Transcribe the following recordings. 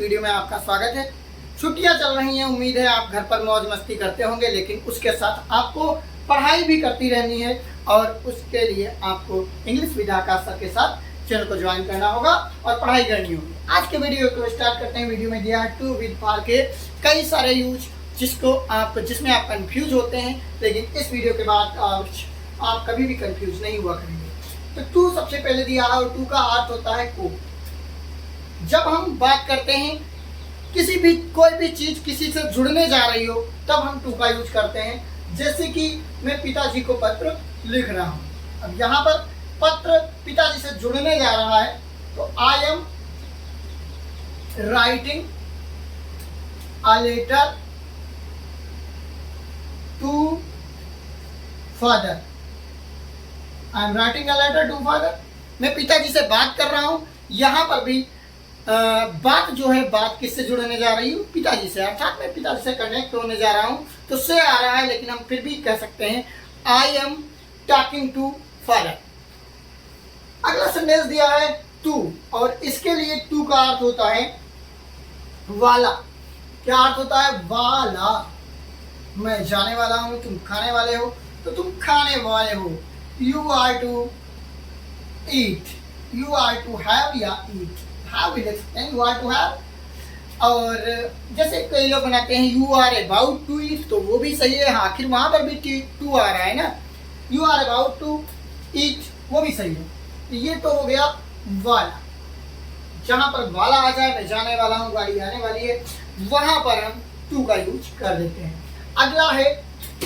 Video में आपका स्वागत है। छुट्टियां चल रही हैं, उम्मीद है आप घर पर मौज मस्ती करते होंगे, लेकिन उसके साथ आपको पढ़ाई भी करती रहनी है और उसके लिए आपको इंग्लिश विद्या सर के साथ चैनल को ज्वाइन करना होगा और पढ़ाई करनी होगी। आज के वीडियो को स्टार्ट करते हैं। वीडियो में दिया है टू विद फॉर के कई सारे यूज जिसमें आप कंफ्यूज होते हैं, लेकिन इस वीडियो के बाद आप कभी भी कंफ्यूज नहीं हुआ करेंगे। तो टू सबसे पहले दिया है और टू का अर्थ होता है को। जब हम बात करते हैं कोई भी चीज किसी से जुड़ने जा रही हो, तब हम टू का यूज करते हैं। जैसे कि मैं पिताजी को पत्र लिख रहा हूं। अब यहाँ पर पत्र पिताजी से जुड़ने जा रहा है, तो I am writing a letter to father. I am writing a letter to father. मैं पिताजी से बात कर रहा हूं। यहाँ पर भी बात जो है, बात किससे जुड़ने जा रही हूँ? पिताजी से, अर्थात मैं पिताजी से कनेक्ट होने जा रहा हूँ, तो से आ रहा है, लेकिन हम फिर भी कह सकते हैं I am talking to father. अगला सेंटेंस दिया है टू, और इसके लिए टू का अर्थ होता है वाला। क्या अर्थ होता है? वाला। मैं जाने वाला हूँ, तुम खाने वाले हो, तो तुम खाने वाले हो। You are to eat, you are to have या eat. How will explain you are to have। और जैसे कई लोग बनाते हैं you are about to eat, तो वो भी सही है। आखिर वहां पर भी टू आ रहा है ना। You are about to eat, वो भी सही है। ये तो हो गया वाला। जहां पर वाला आ जाए, मैं जाने वाला हूँ, गाड़ी आने वाली है, वहां पर हम टू का यूज कर देते हैं। अगला है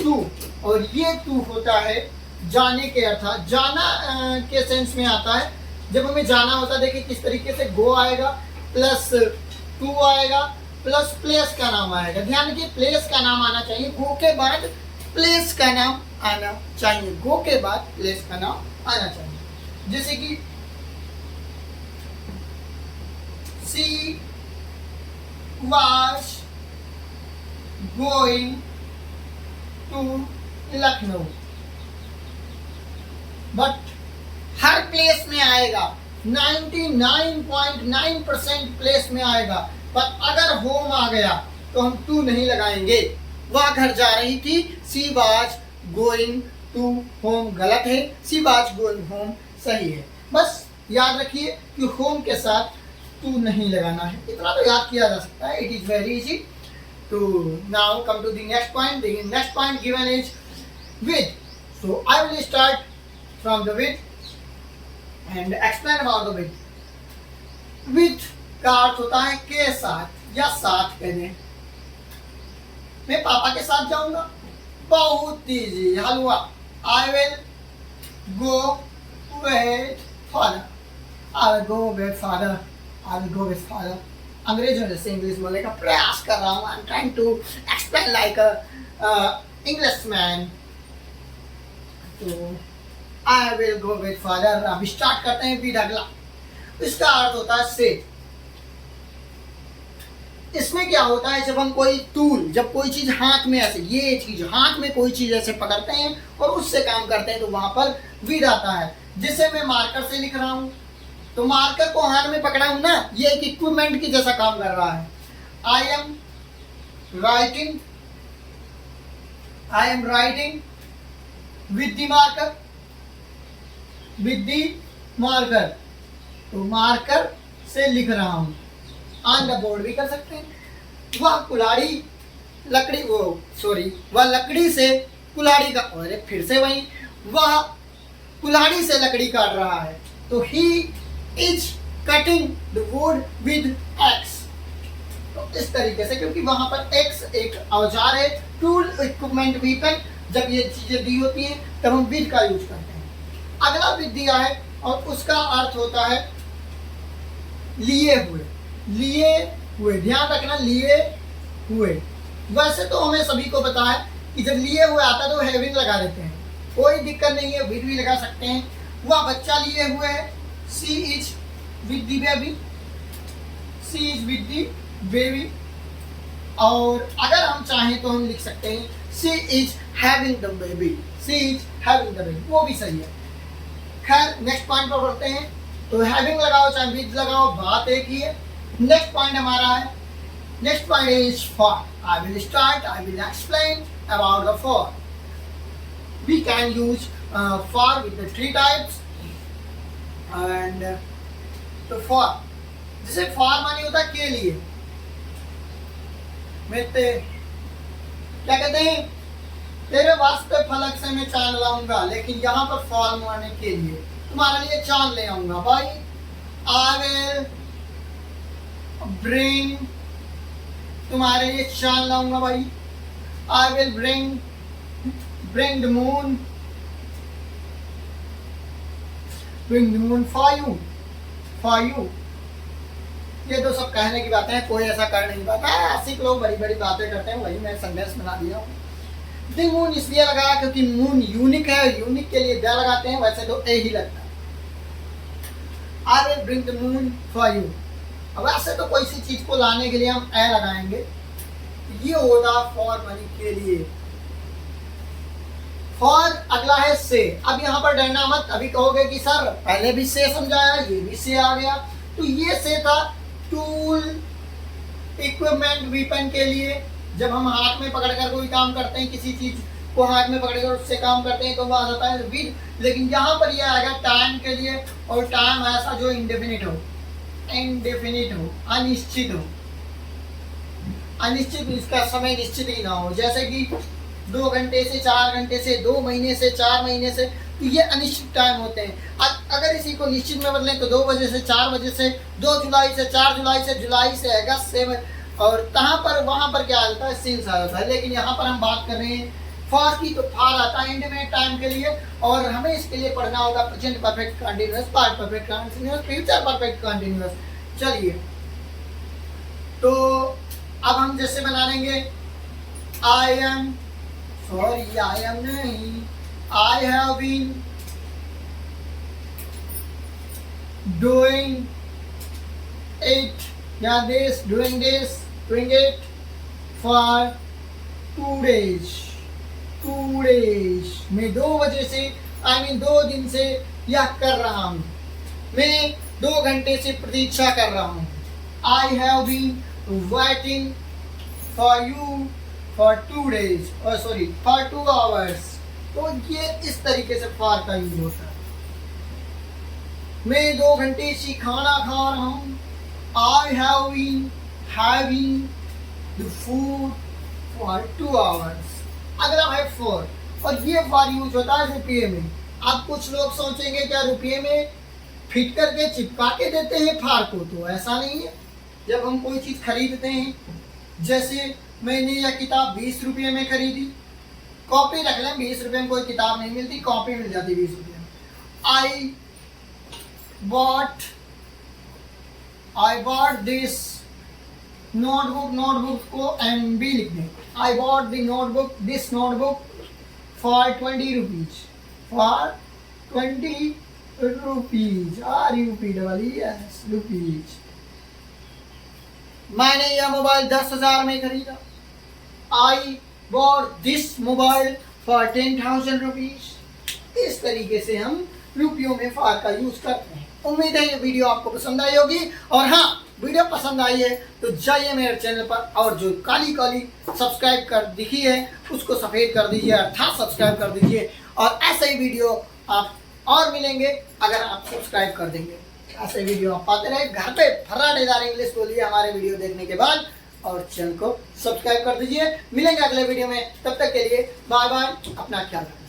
टू, और ये टू होता है जाने के अर्थ। जाना के सेंस में आता है। जब हमें जाना होता है, देखिए किस तरीके से गो आएगा, प्लस टू आएगा, प्लस प्लेस का नाम आएगा। ध्यान रखिए, प्लेस का नाम आना चाहिए। गो के बाद प्लेस का नाम आना चाहिए। गो के बाद प्लेस का नाम आना चाहिए। जैसे कि she was going to Lucknow. But हर प्लेस में आएगा, 99.9% प्लेस में आएगा। पर अगर होम आ गया तो हम टू नहीं लगाएंगे। वह घर जा रही थी, she was going to home गलत है, सी वाज गोइंग होम सही है। बस याद रखिए कि होम के साथ टू नहीं लगाना है। इतना तो याद किया जा सकता है। It is very easy. तो now come to the next point. The next point given is with. So I will start from the with and explain about the with। with का अर्थ होता है के साथ या साथ कह दें। मैं पापा के साथ जाऊंगा, बहुत इजी। हलवा, I will go with father, I will go with father, I will go with father. अंग्रेजों जैसे इंग्लिश बोलने का प्रयास कर रहा हूँ। I am trying to explain like English man. तो I will go with father। अब स्टार्ट करते हैं विद। अगला इसका अर्थ होता है से। इसमें क्या होता है, जब हम कोई टूल, जब कोई चीज हाथ में ऐसे, ये चीज हाथ में कोई चीज ऐसे पकड़ते हैं और उससे काम करते हैं, तो वहां पर विद आता है। जैसे मैं मार्कर से लिख रहा हूं, तो मार्कर को हाथ में पकड़ा हूं ना, ये एक इक्विपमेंट की जैसा काम कर रहा है। आई am writing with the marker, with the marker. तो मार्कर से लिख रहा हूं। ऑन द बोर्ड भी कर सकते हैं। वह लकड़ी से कुल्हाड़ी का, अरे फिर से वही, वह कुल्हाड़ी से लकड़ी काट रहा है। तो he is cutting the wood with x. तो इस तरीके से, क्योंकि वहां पर एक्स एक औजार है, टूल, इक्विपमेंट, वीपन। जब ये चीजें दी होती हैं तब हम विद का यूज करते हैं। अगला विद दिया है और उसका अर्थ होता है लिए हुए। लिए हुए, ध्यान रखना, लिए हुए। वैसे तो हमें सभी को पता है कि जब लिए हुए आता है तो हैविंग लगा देते हैं, कोई दिक्कत नहीं है, विद भी लगा सकते हैं। वह बच्चा लिए हुए है, she is with the baby, she is with the baby. और अगर हम चाहें तो हम लिख सकते हैं she is having the baby, she is having the baby, वो भी सही है। खैर नेक्स्ट पॉइंट पर बढ़ते हैं। तो हैविंग लगाओ चाहे विद लगाओ, बात एक ही है। नेक्स्ट पॉइंट हमारा है, next point is for. I will start, I will explain about the for. We can use for with द 3 टाइप्स एंड तो फॉर, जैसे फॉर मानी होता है के लिए, मिलते क्या कहते हैं, तेरे वास्ते फलक से मैं चांद लाऊंगा, लेकिन यहाँ पर फॉर माने के लिए, तुम्हारे लिए चांद ले आऊंगा भाई। आई विल ब्रिंग, तुम्हारे लिए चांद लाऊंगा भाई। I will bring the moon, bring the moon for you. ये तो सब कहने की बातें हैं, कोई ऐसा कर नहीं पाता है, ऐसे लोग बड़ी बड़ी बातें करते हैं, वही मैं संदेश बना दिया हूँ। द मून इसलिए लगाया क्योंकि मून यूनिक है, यूनिक के लिए द लगाते हैं, वैसे तो ए ही लगता है। I will bring the moon for you. अब वैसे तो कोई सी चीज को लाने के लिए हम ए लगाएंगे, ये होता फॉर मनी के लिए। फॉर अगला है से। अब यहाँ पर डरना मत, अभी कहोगे कि सर पहले भी से समझाया, ये भी से आ गया, तो ये से था टूल, इक्विपमेंट, वीपन के लिए। जब हम हाथ में पकड़कर कोई काम करते हैं, किसी चीज को हाथ में पकड़कर उससे काम करते हैं तो वो आ जाता है विद। लेकिन यहाँ पर ये आएगा टाइम के लिए, और टाइम ऐसा जो इंडेफिनिट हो, अनिश्चित हो, अनिश्चित, इसका समय निश्चित ही ना हो। जैसे कि 2 घंटे से 4 घंटे से, 2 महीने से 4 महीने से, तो ये अनिश्चित टाइम होते हैं। अगर इसी को निश्चित में बदलें तो 2 बजे से 4 बजे से, 2 जुलाई से 4 जुलाई से, जुलाई से अगस्त से, और कहाँ पर वहाँ पर क्या आता है, सिंस आ जाता है। लेकिन यहाँ पर हम बात कर रहे हैं फॉर की, तो फॉर आता है इंडेफिनिट टाइम के लिए, और हमें इसके लिए पढ़ना होगा present perfect continuous, past perfect continuous, future perfect continuous. चलिए, तो अब हम जैसे बना लेंगे I am, sorry I am नहीं, I have been doing it, yeah, doing it for 2 days. 2 days मैं 2 बजे से, I mean 2 दिन से यह कर रहा हूँ, मैं 2 घंटे से प्रतीक्षा कर रहा हूँ। I have been waiting for you for 2 days, for 2 hours. तो ये इस तरीके से फॉर का यूज होता है। मैं 2 घंटे से खाना खा रहा हूँ। I have been having the food for 2 hours. अगला है फॉर, और ये फॉर यूज होता है रुपये में। अब कुछ लोग सोचेंगे क्या रुपये में फिट करके चिपका के देते हैं फार को, तो ऐसा नहीं है। जब हम कोई चीज़ खरीदते हैं, जैसे मैंने यह किताब 20 रुपये में खरीदी, कॉपी रख लें, 20 रुपये में कोई किताब नहीं मिलती, कॉपी मिल जाती 20 रुपये में। आई बॉट दिस नोटबुक को MB लिख दें। I bought this notebook for 20 rupees, for 20 rupees, RUPEES rupees. मैंने यह मोबाइल 10,000 में खरीदा। I bought this mobile for 10,000 rupees. इस तरीके से हम रुपयों में फॉर का यूज करते हैं। उम्मीद है ये वीडियो आपको पसंद आई होगी, और हाँ, वीडियो पसंद आई है तो जाइए मेरे चैनल पर, और जो काली काली सब्सक्राइब कर दिखी है उसको सफ़ेद कर दीजिए, अर्थात सब्सक्राइब कर दीजिए। और ऐसे ही वीडियो आप और मिलेंगे अगर आप सब्सक्राइब कर देंगे। ऐसे वीडियो आप पाते रहे घर पे फर्राटेदार इंग्लिश बोलिए हमारे वीडियो देखने के बाद, और चैनल को सब्सक्राइब कर दीजिए। मिलेंगे अगले वीडियो में, तब तक के लिए बाय बाय, अपना ख्याल रखें।